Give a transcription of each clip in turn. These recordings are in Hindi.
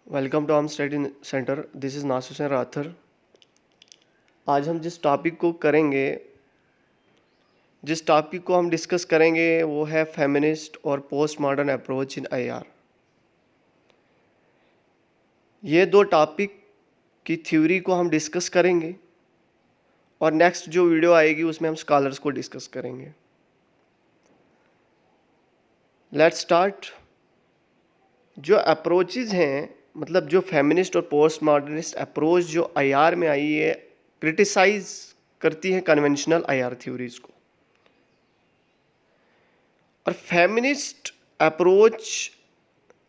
Welcome to arm study centre. This is Nasir Hussain Rather. आज हम जिस टॉपिक को हम डिस्कस करेंगे वो है फेमिनिस्ट और post modern approach in IR. ये दो टॉपिक की थ्योरी को हम डिस्कस करेंगे और नेक्स्ट जो वीडियो आएगी उसमें हम स्कॉलर्स को डिस्कस करेंगे। Let's start. जो अप्रोचेज हैं, मतलब जो फेमिनिस्ट और पोस्ट मॉडर्निस्ट अप्रोच जो आईआर में आई है, क्रिटिसाइज करती है कन्वेंशनल आईआर थ्योरीज को। और फेमिनिस्ट अप्रोच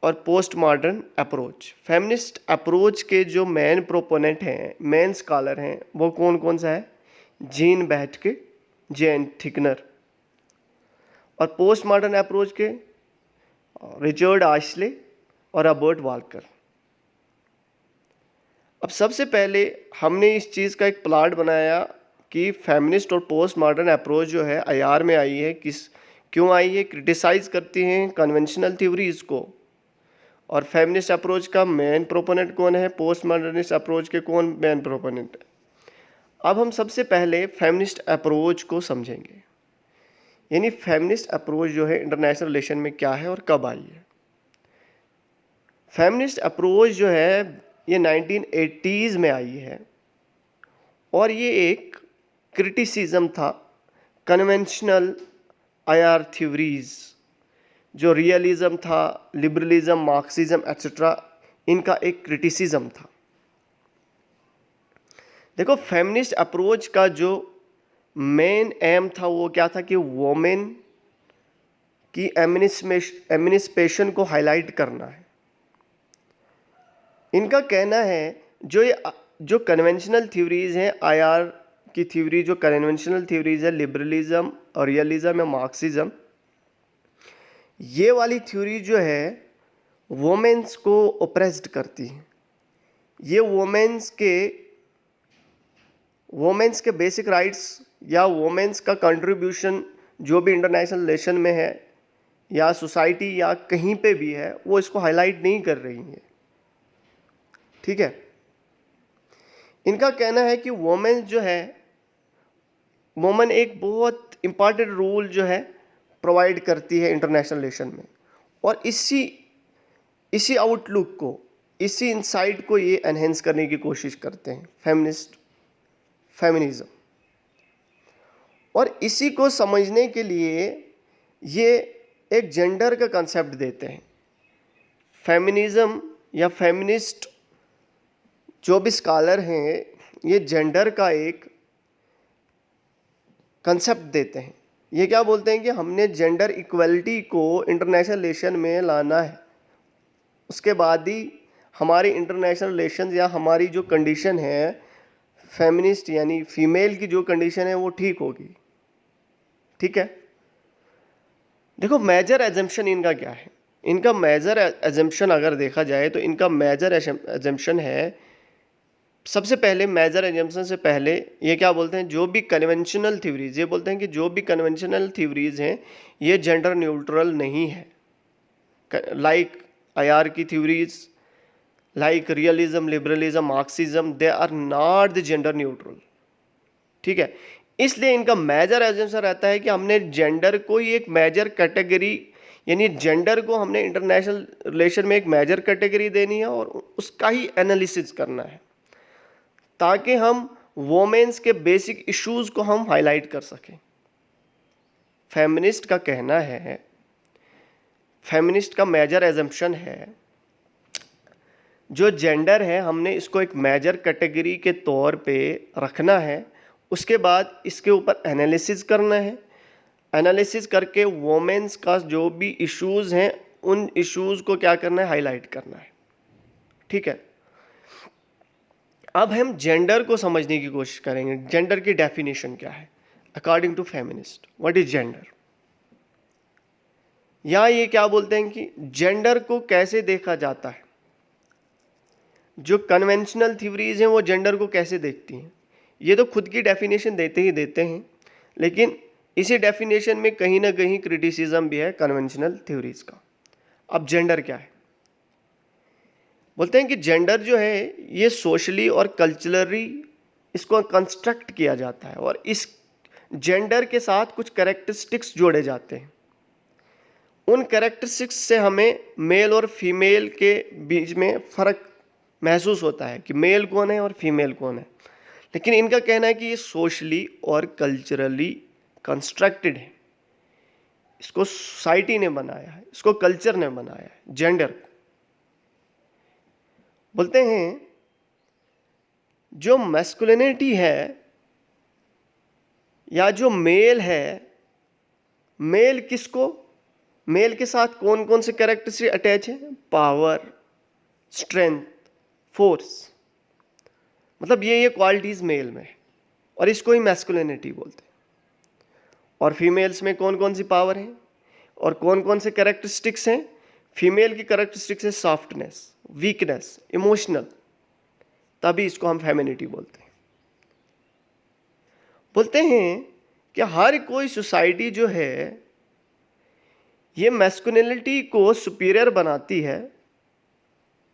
और post modern approach, feminist approach के जो मेन प्रोपोनेंट हैं, मेन स्कॉलर हैं, वो कौन कौन सा है? जीन बैटके, जेन थिकनर। और पोस्ट मॉडर्न अप्रोच के रिचर्ड आशले और रॉबर्ट वाल्कर। अब सबसे पहले हमने इस चीज़ का एक प्लॉट बनाया कि फेमिनिस्ट और पोस्ट मॉडर्न अप्रोच जो है आईआर में आई है, क्यों आई है? क्रिटिसाइज करती हैं कन्वेंशनल थ्योरीज को। और फेमिनिस्ट अप्रोच का मेन प्रोपोनेंट कौन है? पोस्ट मॉडर्निस्ट अप्रोच के कौन मेन प्रोपोनेंट है? अब हम सबसे पहले फेमिनिस्ट अप्रोच को समझेंगे, यानी फेमिनिस्ट अप्रोच जो है इंटरनेशनल रिलेशन में क्या है और कब आई है। फेमिनिस्ट अप्रोच जो है ये 1980s में आई है और ये एक क्रिटिसिज्म था कन्वेंशनल आईआर थ्योरीज, जो रियलिज्म था, लिबरलिज्म, मार्क्सिज्म एट्सेट्रा, इनका एक क्रिटिसिज्म था। देखो, फेमिनिस्ट अप्रोच का जो मेन एम था वो क्या था कि वोमेन की एमिनिस्पेशन को हाईलाइट करना है। इनका कहना है जो कन्वेंशनल थ्योरीज हैं आईआर की थ्योरी, जो कन्वेंशनल थ्योरीज है लिबरलिज्म और रियलिज्म या मार्क्सिज्म, ये वाली थ्योरी जो है वोमेन्स को ओप्रेस्ड करती है। ये वोमेन्स के बेसिक राइट्स या वोमेन्स का कंट्रीब्यूशन जो भी इंटरनेशनल रिलेशन में है या सोसाइटी या कहीं पे भी है, वो इसको हाईलाइट नहीं कर रही है। ठीक है। इनका कहना है कि वोमेन एक बहुत इंपॉर्टेंट रोल जो है प्रोवाइड करती है इंटरनेशनल रिलेशन में। और इसी आउटलुक को, इसी इंसाइट को ये एनहेंस करने की कोशिश करते हैं फेमिनिज्म। और इसी को समझने के लिए ये एक जेंडर का कंसेप्ट देते हैं। फेमिनिज्म या फेमिनिस्ट जो भी स्कॉलर हैं, ये जेंडर का एक कंसेप्ट देते हैं। ये क्या बोलते हैं कि हमने जेंडर इक्वलिटी को इंटरनेशनल रिलेशन में लाना है, उसके बाद ही हमारी इंटरनेशनल रिलेशन या हमारी जो कंडीशन है फेमिनिस्ट यानी फीमेल की जो कंडीशन है वो ठीक होगी। ठीक है। देखो, मेजर एजम्पशन इनका क्या है? इनका मेजर एजम्पशन अगर देखा जाए तो इनका मेजर एजम्पशन है, सबसे पहले मेजर एजम्पशन से पहले ये क्या बोलते हैं, जो भी कन्वेंशनल थ्योरीज, ये बोलते हैं कि जो भी कन्वेंशनल थ्योरीज हैं ये जेंडर न्यूट्रल नहीं है। लाइक आईआर की theories, like realism, liberalism, Marxism, they are not the gender neutral. ठीक है। इसलिए इनका मेजर एजम्पशन रहता है कि हमने जेंडर को ही एक मेजर कैटेगरी, यानी जेंडर को हमने इंटरनेशनल रिलेशन में एक मेजर कैटेगरी देनी है और उसका ही एनालिसिस करना है, ताकि हम वोमेन्स के बेसिक इश्यूज को हम हाईलाइट कर सकें। फेमिनिस्ट का कहना है, फेमिनिस्ट का मेजर एजम्पशन है, जो जेंडर है हमने इसको एक मेजर कैटेगरी के तौर पे रखना है, उसके बाद इसके ऊपर एनालिसिस करना है। एनालिसिस करके वोमेन्स का जो भी इश्यूज हैं उन इश्यूज को क्या करना है? हाईलाइट करना है। ठीक है। अब हम जेंडर को समझने की कोशिश करेंगे। जेंडर की डेफिनेशन क्या है according to feminist? What is gender? या ये क्या बोलते हैं कि जेंडर को कैसे देखा जाता है? जो कन्वेंशनल थ्योरीज हैं वो जेंडर को कैसे देखती हैं? ये तो खुद की डेफिनेशन देते हैं, लेकिन इसी डेफिनेशन में कहीं ना कहीं क्रिटिसिज्म भी है कन्वेंशनल थ्योरीज का। अब जेंडर क्या है? बोलते हैं कि जेंडर जो है ये सोशली और कल्चरली इसको कंस्ट्रक्ट किया जाता है और इस जेंडर के साथ कुछ कैरेक्टरिस्टिक्स जोड़े जाते हैं। उन कैरेक्टरिस्टिक्स से हमें मेल और फीमेल के बीच में फ़र्क महसूस होता है कि मेल कौन है और फीमेल कौन है। लेकिन इनका कहना है कि ये सोशली और कल्चरली कंस्ट्रक्टेड है, इसको सोसाइटी ने बनाया है, इसको कल्चर ने बनाया है जेंडर को। बोलते हैं जो मैस्कुलिनिटी है या जो मेल है, मेल किसको, मेल के साथ कौन कौन से कैरेक्टरिस्टिक अटैच है? पावर, स्ट्रेंथ, फोर्स, मतलब ये क्वालिटीज मेल में है और इसको ही मैस्कुलिनिटी बोलते हैं। और फीमेल्स में कौन कौन सी पावर है और कौन कौन से कैरेक्टरिस्टिक्स हैं? फीमेल की कैरेक्टरिस्टिक्स है सॉफ्टनेस, वीकनेस, इमोशनल, तभी इसको हम फेमिनिटी बोलते हैं। बोलते हैं कि हर कोई सोसाइटी जो है ये मैस्कुलिनिटी को सुपीरियर बनाती है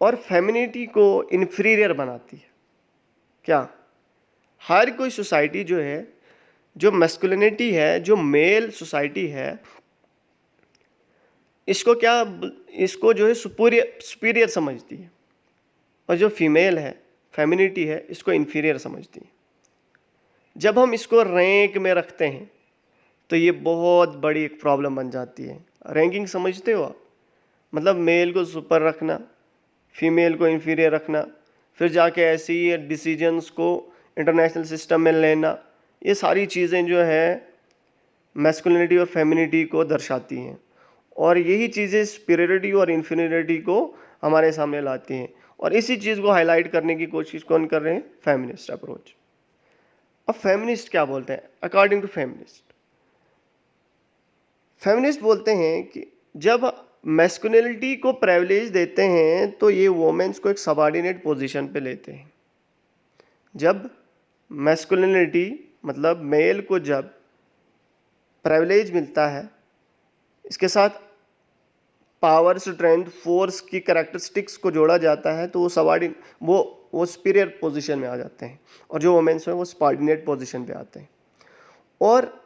और फेमिनिटी को इन्फीरियर बनाती है। क्या हर कोई सोसाइटी जो है, जो मैस्कुलिनिटी है, जो मेल सोसाइटी है, इसको क्या, इसको जो है सुपीरियर समझती है और जो फीमेल है, फेमिनिटी है, इसको इन्फीरियर समझती है। जब हम इसको रैंक में रखते हैं तो ये बहुत बड़ी एक प्रॉब्लम बन जाती है। रैंकिंग समझते हो आप? मतलब मेल को सुपर रखना, फीमेल को इन्फीरियर रखना, फिर जाके ऐसे ही डिसीजंस को इंटरनेशनल सिस्टम में लेना, ये सारी चीज़ें जो है मैस्कुलिनिटी और फेमिनिटी को दर्शाती हैं और यही चीज़ें सुपीरियरिटी और इन्फीरियरिटी को हमारे सामने लाती हैं। और इसी चीज़ को हाईलाइट करने की कोशिश कौन कर रहे हैं? Feminist approach. अब फेमिनिस्ट क्या बोलते हैं? अकॉर्डिंग टू फेमिनिस्ट बोलते हैं कि जब मैस्कुलिनिटी को प्रिविलेज देते हैं तो ये वोमेन्स को एक सबऑर्डिनेट पोजीशन पे लेते हैं। जब मैस्कुलिनिटी मतलब मेल को जब प्रिविलेज मिलता है, इसके साथ पावर, स्ट्रेंथ, फोर्स की कैरेक्टरिस्टिक्स को जोड़ा जाता है, तो वो सबऑर्डिनेट, वो सुपीरियर पोजीशन में आ जाते हैं और जो वोमेन्स हैं वो सबऑर्डिनेट पोजीशन पे आते हैं। और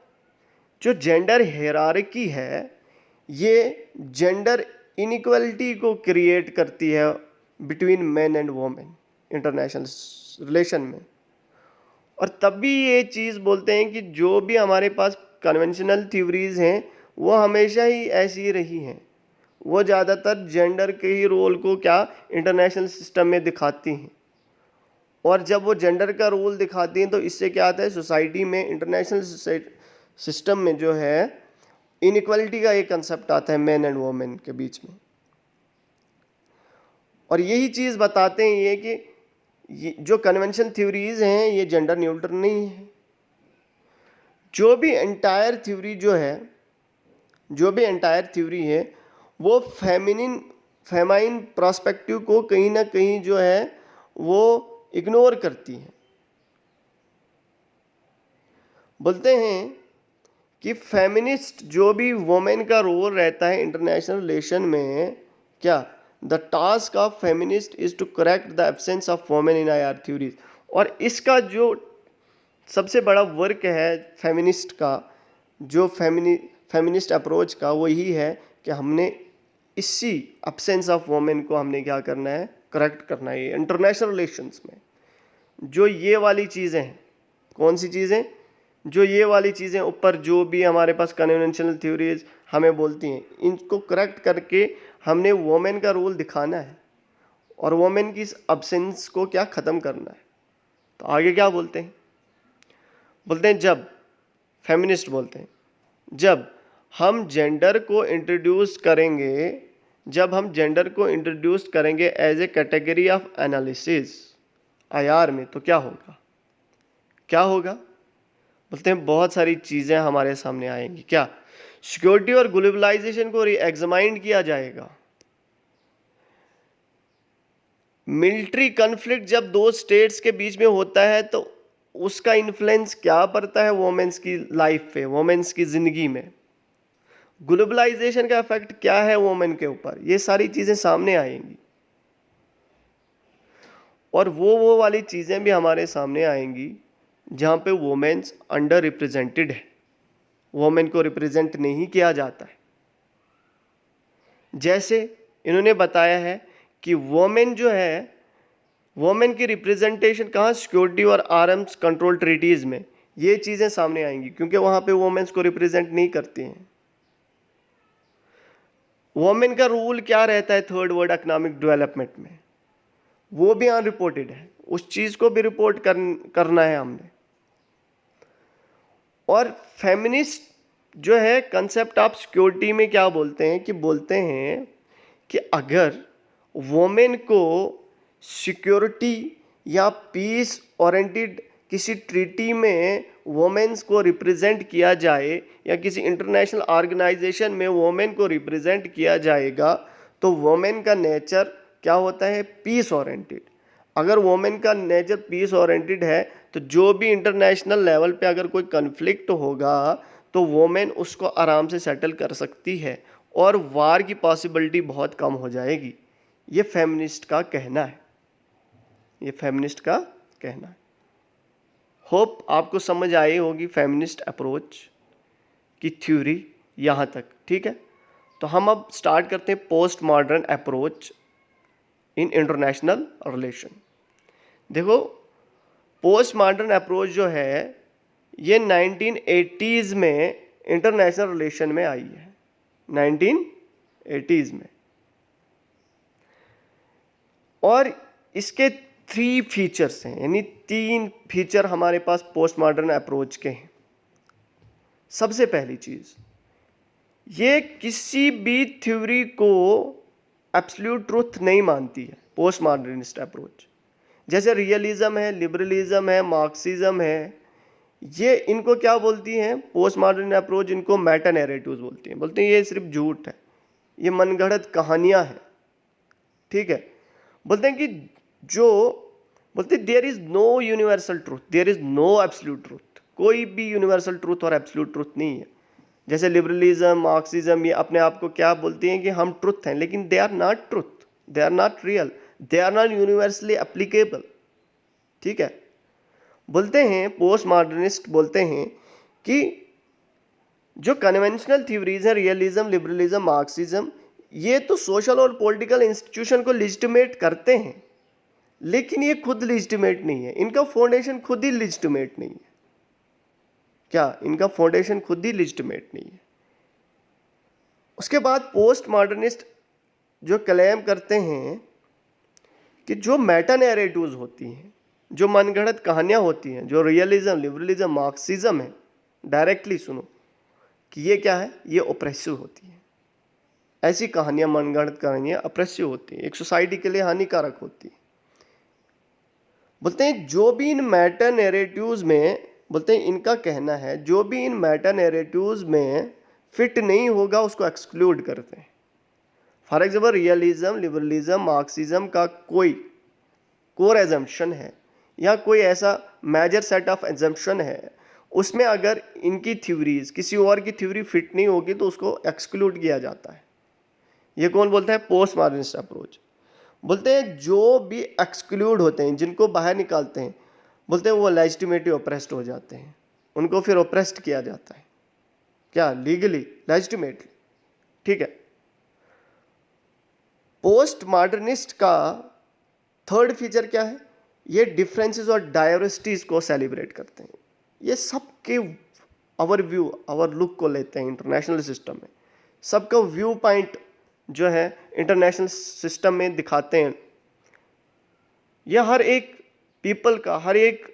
जो जेंडर हियरार्की है ये जेंडर इनइक्वालिटी को क्रिएट करती है between man and women international relation में। और तब भी ये चीज़ बोलते हैं कि जो भी हमारे पास कन्वेंशनल थ्योरीज हैं वो हमेशा ही ऐसी ही रही हैं, वो ज़्यादातर जेंडर के ही रोल को क्या इंटरनेशनल सिस्टम में दिखाती हैं। और जब वो जेंडर का रोल दिखाती हैं तो इससे क्या आता है, सोसाइटी में, इंटरनेशनल सिस्टम में जो है इनइक्वालिटी का एक कंसेप्ट आता है मैन एंड वोमेन के बीच में। और यही चीज़ बताते हैं ये कि ये जो कन्वेंशन थ्योरीज हैं ये जेंडर न्यूट्रल नहीं है। जो भी एंटायर थ्योरी है वो फेमाइन प्रोस्पेक्टिव को कहीं ना कहीं जो है वो इग्नोर करती है। बोलते हैं कि फेमिनिस्ट जो भी वोमेन का रोल रहता है इंटरनेशनल रिलेशन में, क्या the task of feminist is to correct the absence of women in IR theories. और इसका जो सबसे बड़ा वर्क है फेमिनिस्ट का, जो फेमिनिस्ट अप्रोच का, वो यही है कि हमने इसी एब्सेंस ऑफ वोमेन को हमने क्या करना है, करेक्ट करना है। इंटरनेशनल रिलेशंस में जो ये वाली चीज़ें हैं, कौन सी चीज़ें, जो ये वाली चीज़ें ऊपर जो भी हमारे पास कन्वेंशनल थ्योरीज हमें बोलती हैं, इनको करेक्ट करके हमने वोमेन का रोल दिखाना है और वोमेन की इस अब्सेंस को क्या ख़त्म करना है। तो आगे क्या बोलते हैं? बोलते हैं जब फेमिनिस्ट बोलते हैं जब हम जेंडर को इंट्रोड्यूस करेंगे as a category of analysis IR में, तो क्या होगा? बोलते हैं बहुत सारी चीज़ें हमारे सामने आएंगी। क्या? सिक्योरिटी और ग्लोबलाइजेशन को रीएग्जामाइन किया जाएगा। मिलिट्री कॉन्फ्लिक्ट जब दो स्टेट्स के बीच में होता है तो उसका इन्फ्लुएंस क्या पड़ता है वोमेन्स की लाइफ पे, वोमेन्स की ज़िंदगी में। ग्लोबलाइजेशन का इफेक्ट क्या है वोमेन के ऊपर, ये सारी चीज़ें सामने आएंगी। और वो वाली चीज़ें भी हमारे सामने आएंगी जहाँ पे वोमेन्स अंडर रिप्रेजेंटेड है, वोमेन को रिप्रेजेंट नहीं किया जाता है। जैसे इन्होंने बताया है कि वोमेन जो है, वोमेन की रिप्रेजेंटेशन कहाँ, सिक्योरिटी और आर्म्स कंट्रोल ट्रीटीज में ये चीज़ें सामने आएंगी, क्योंकि वहाँ पे वोमेन्स को रिप्रेजेंट नहीं करती हैं। वोमेन का रूल क्या रहता है थर्ड वर्ल्ड इकोनॉमिक डेवलपमेंट में, वो भी अनरिपोर्टेड है, उस चीज़ को भी रिपोर्ट करना है हमने। और फेमिनिस्ट जो है कंसेप्ट ऑफ सिक्योरिटी में क्या बोलते हैं, कि बोलते हैं कि अगर वोमेन को सिक्योरिटी या पीस ओरिएंटेड किसी ट्रीटी में वोमेन्स को रिप्रेजेंट किया जाए, या किसी इंटरनेशनल ऑर्गेनाइजेशन में वोमेन को रिप्रेजेंट किया जाएगा, तो वोमेन का नेचर क्या होता है, पीस ओरिएंटेड। अगर वोमेन का नेचर पीस ओरिएंटेड है तो जो भी इंटरनेशनल लेवल पे अगर कोई कन्फ्लिक्ट होगा तो वोमेन उसको आराम से सेटल कर सकती है और वार की पॉसिबिलिटी बहुत कम हो जाएगी। ये फेमिनिस्ट का कहना है, ये फेमिनिस्ट का कहना है। होप आपको समझ आई होगी फेमिनिस्ट अप्रोच की थ्योरी यहाँ तक, ठीक है। तो हम अब स्टार्ट करते हैं post modern approach in international relation. देखो, पोस्ट मॉडर्न अप्रोच जो है ये 1980s में इंटरनेशनल रिलेशन में आई है, 1980s में। और इसके 3 फीचर्स हैं, यानी 3 फीचर हमारे पास पोस्ट मॉडर्न अप्रोच के हैं। सबसे पहली चीज़, ये किसी भी थ्योरी को एब्सोल्यूट ट्रुथ नहीं मानती है पोस्ट मॉडर्निस्ट अप्रोच। जैसे रियलिज्म है, लिबरलिज्म है, मार्क्सिज्म है, ये इनको क्या बोलती हैं पोस्ट मॉडर्न अप्रोच, इनको मेटा नैरेटिव्स बोलती हैं। बोलते हैं ये सिर्फ झूठ है, ये मनगढ़ंत कहानियाँ हैं, ठीक है। बोलते हैं कि जो बोलते there is no universal truth, there is no absolute truth. कोई भी यूनिवर्सल ट्रूथ और एब्सोल्यूट ट्रूथ नहीं है। जैसे लिबरलिज्म, मार्क्सिज्म, ये अपने आप को क्या बोलती हैं कि हम ट्रुथ हैं, लेकिन they are not truth, they are not real, they are not universally applicable, ठीक है। बोलते हैं पोस्ट मॉडर्निस्ट बोलते हैं कि जो कन्वेंशनल थ्योरीज हैं, रियलिज्म, लिबरलिज्म, मार्क्सिज्म, ये तो सोशल और पॉलिटिकल इंस्टीट्यूशन को लेजिटिमेट करते हैं, लेकिन ये खुद लेजिटिमेट नहीं है, इनका फाउंडेशन खुद ही लेजिटिमेट नहीं है। क्या इनका फाउंडेशन खुद ही लेजिटिमेट नहीं है। उसके बाद पोस्ट मॉडर्निस्ट जो क्लेम करते हैं कि जो मेटा नैरेटिव्स होती हैं, जो मनगढ़ंत कहानियाँ होती हैं, जो रियलिज्म, लिबरलिज्म, मार्क्सिज्म है, डायरेक्टली सुनो कि ये क्या है, ये ऑप्रेसिव होती है। ऐसी कहानियाँ, मनगढ़ंत कहानियाँ ऑप्रेसिव होती हैं, एक सोसाइटी के लिए हानिकारक होती है। बोलते हैं जो भी इन मेटा नैरेटिव्स में, बोलते हैं इनका कहना है जो भी इन मेटा नैरेटिव्स में फिट नहीं होगा उसको एक्सक्लूड करते हैं। For example realism, liberalism, Marxism का कोई कोर एजम्पशन है या कोई ऐसा मेजर सेट ऑफ एजम्पशन है, उसमें अगर इनकी थ्योरीज किसी और की थ्योरी फिट नहीं होगी तो उसको एक्सक्लूड किया जाता है। ये कौन बोलता है, पोस्ट मॉडर्निस्ट अप्रोच। बोलते हैं जो भी एक्सक्लूड होते हैं, जिनको बाहर निकालते हैं, बोलते हैं वो लेजिटिमेटली ऑप्रेस्ड हो जाते हैं, उनको फिर ऑप्रेस्ड किया जाता है, क्या लीगली, लेजिटिमेटली, ठीक है। पोस्ट मॉडर्निस्ट का थर्ड फीचर क्या है, ये डिफरेंसेस और डाइवर्सिटीज को सेलिब्रेट करते हैं। ये सबके आवर व्यू, आवर लुक को लेते हैं इंटरनेशनल सिस्टम में, सबका व्यू पॉइंट जो है इंटरनेशनल सिस्टम में दिखाते हैं। यह हर एक पीपल का, हर एक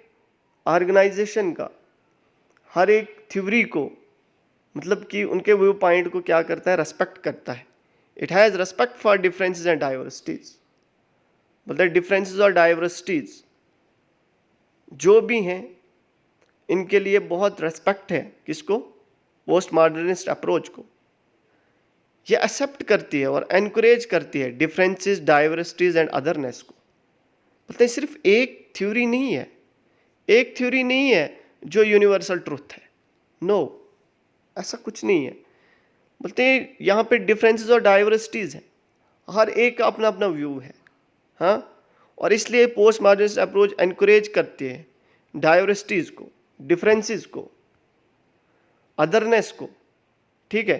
ऑर्गेनाइजेशन का, हर एक थ्योरी को, मतलब कि उनके व्यू पॉइंट को क्या करता है, रेस्पेक्ट करता है। It has respect for differences and diversities. बोलते हैं डिफरेंसेस और डाइवर्सिटीज जो भी हैं इनके लिए बहुत रेस्पेक्ट है। किसको, पोस्ट मॉडर्निस्ट अप्रोच को। ये एक्सेप्ट करती है और एनकरेज करती है डिफरेंसेस, डाइवर्सिटीज एंड अदरनेस को। बोलते हैं सिर्फ एक थ्योरी नहीं है, एक थ्योरी नहीं है जो यूनिवर्सल ट्रूथ है, नो, ऐसा कुछ नहीं है। बोलते हैं यहाँ पे डिफरेंसेस और डाइवर्सिटीज है, हर एक का अपना अपना व्यू है, हाँ। और इसलिए पोस्ट मॉडर्निस्ट अप्रोच एनकरेज करती है डाइवर्सिटीज़ को, डिफरेंसेस को, अदरनेस को। ठीक है,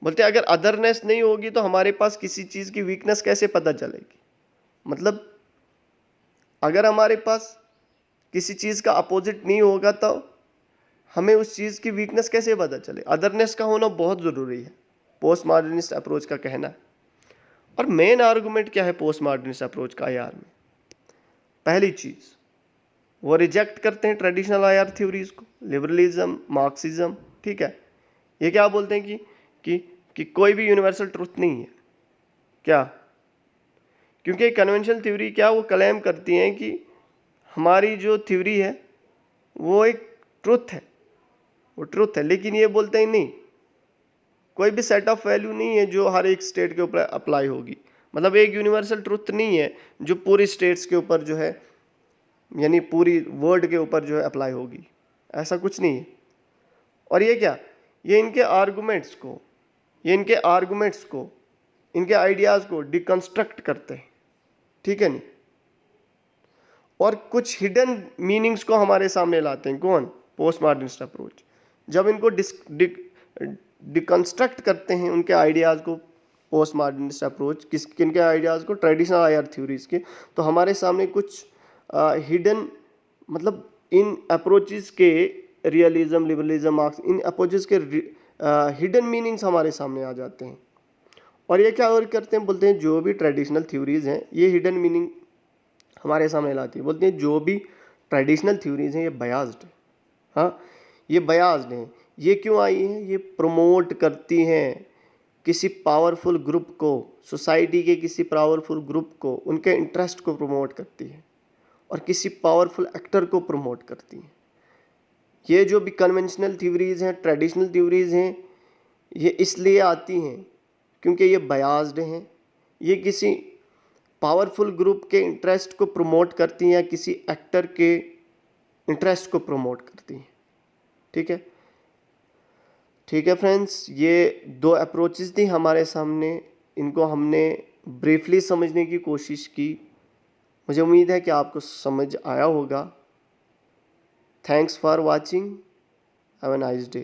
बोलते हैं अगर अदरनेस नहीं होगी तो हमारे पास किसी चीज़ की वीकनेस कैसे पता चलेगी। मतलब अगर हमारे पास किसी चीज़ का अपोजिट नहीं होगा तो हमें उस चीज़ की वीकनेस कैसे पता चले। अदरनेस का होना बहुत ज़रूरी है, पोस्ट मॉडर्निस्ट अप्रोच का कहना है। और मेन आर्गूमेंट क्या है पोस्ट मॉडर्निस्ट अप्रोच का आईआर में? पहली चीज़, वो रिजेक्ट करते हैं ट्रेडिशनल आईआर थ्योरीज को, लिबरलिज्म, मार्क्सिज्म। ठीक है, ये क्या बोलते हैं कि कोई भी यूनिवर्सल ट्रुथ नहीं है। क्या? क्योंकि कन्वेंशनल थ्योरी क्या वो क्लेम करती हैं कि हमारी जो थ्योरी है वो एक ट्रुथ है, वो ट्रुथ है, लेकिन ये बोलते हैं नहीं, कोई भी सेट ऑफ वैल्यू नहीं है जो हर एक स्टेट के ऊपर अप्लाई होगी। मतलब एक यूनिवर्सल ट्रुथ नहीं है जो पूरी स्टेट्स के ऊपर जो है, यानी पूरी वर्ल्ड के ऊपर जो है अप्लाई होगी, ऐसा कुछ नहीं है। और ये क्या, ये इनके आर्गूमेंट्स को, इनके आइडियाज़ को डिकंस्ट्रक्ट करते हैं। ठीक है नहीं, और कुछ हिडन मीनिंग्स को हमारे सामने लाते हैं। कौन? Post modernist approach. जब इनको डिकंस्ट्रक्ट करते हैं उनके आइडियाज़ को, पोस्ट मॉडर्निस्ट अप्रोच किनके आइडियाज़ को? ट्रेडिशनल आईआर थ्योरीज के। तो हमारे सामने कुछ हिडन, मतलब इन अप्रोचेस के, रियलिज्म, लिबरलिज्म, मार्क्स, इन अप्रोचेस के हिडन मीनिंग्स हमारे सामने आ जाते हैं। और ये क्या और करते हैं, बोलते हैं जो भी ट्रेडिशनल थ्योरीज हैं ये हिडन मीनिंग हमारे सामने लाती है। बोलते हैं जो भी ट्रेडिशनल थ्योरीज हैं ये बायास्ड है। हाँ, ये बायास्ड हैं। ये क्यों आई हैं? ये प्रमोट करती हैं किसी पावरफुल ग्रुप को, सोसाइटी के किसी पावरफुल ग्रुप को, उनके इंटरेस्ट को प्रमोट करती है और किसी पावरफुल एक्टर को प्रमोट करती हैं। ये जो भी कन्वेंशनल थ्योरीज हैं, ट्रेडिशनल थ्योरीज हैं, ये इसलिए आती हैं क्योंकि ये बायास्ड हैं। ये किसी पावरफुल ग्रुप के इंटरेस्ट को प्रमोट करती हैं या किसी एक्टर के इंटरेस्ट को प्रमोट करती हैं। ठीक है, ठीक है फ्रेंड्स, ये दो अप्रोचेस थी हमारे सामने, इनको हमने ब्रीफली समझने की कोशिश की। मुझे उम्मीद है कि आपको समझ आया होगा। Thanks for watching, have a nice day.